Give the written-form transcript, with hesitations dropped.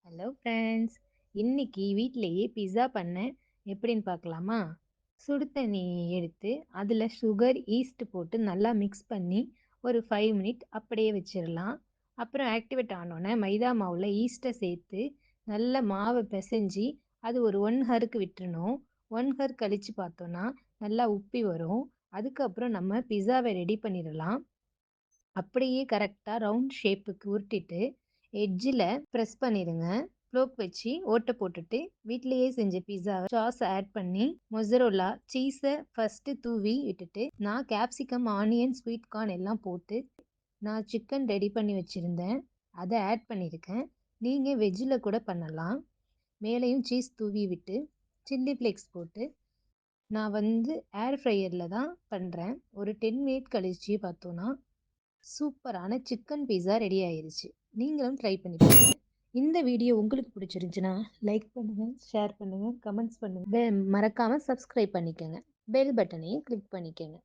Hello friends. இன்னைக்கு வீட்டிலேயே pizza பண்ணேன். எப்படின்னு பார்க்கலாமா? சுடு தண்ணி எடுத்து அதில் சுகர், ஈஸ்ட் போட்டு நல்லா மிக்ஸ் பண்ணி ஒரு 5 மினிட் அப்படியே வச்சிடலாம். அப்புறம் ஆக்டிவேட் ஆனோடனே மைதா மாவில் ஈஸ்ட்டை சேர்த்து நல்ல மாவை பிசைஞ்சு அது ஒரு 1 ஹவருக்கு விட்டுறணும். 1 ஹவர் கழித்து பார்த்தோன்னா நல்லா உப்பி வரும். அதுக்கப்புறம் நம்ம பிஸாவை ரெடி பண்ணிடலாம். அப்படியே கரெக்டாக ரவுண்ட் ஷேப்புக்கு உருட்டிட்டு எட்ஜில் ப்ரெஸ் பண்ணிடுங்க. ஃப்ளோக் வச்சு ஓட்டை போட்டுட்டு வீட்டிலேயே செஞ்ச பிஸாவை சாஸ் ஆட் பண்ணி மொசரோலா சீஸை ஃபஸ்ட்டு தூவி விட்டுட்டு நான் கேப்சிகம், ஆனியன், ஸ்வீட் கார்ன் எல்லாம் போட்டு நான் சிக்கன் ரெடி பண்ணி வச்சுருந்தேன். அதை ஆட் பண்ணியிருக்கேன். நீங்கள் வெஜ்ஜில் கூட பண்ணலாம். மேலேயும் சீஸ் தூவி விட்டு சில்லி ஃப்ளேக்ஸ் போட்டு நான் ஏர் ஃப்ரையரில் தான் பண்ணுறேன். ஒரு 10 மினிட் கழிச்சு பார்த்தோன்னா சூப்பரான சிக்கன் பீஸா ரெடி ஆயிருச்சு. நீங்களும் ட்ரை பண்ணி பாருங்க. இந்த வீடியோ உங்களுக்கு பிடிச்சிருந்துச்சுன்னா லைக் பண்ணுங்க, ஷேர் பண்ணுங்க, கமெண்ட்ஸ் பண்ணுங்க. மறக்காம சப்ஸ்கிரைப் பண்ணிக்கோங்க. பெல் பட்டனையும் கிளிக் பண்ணிக்கோங்க.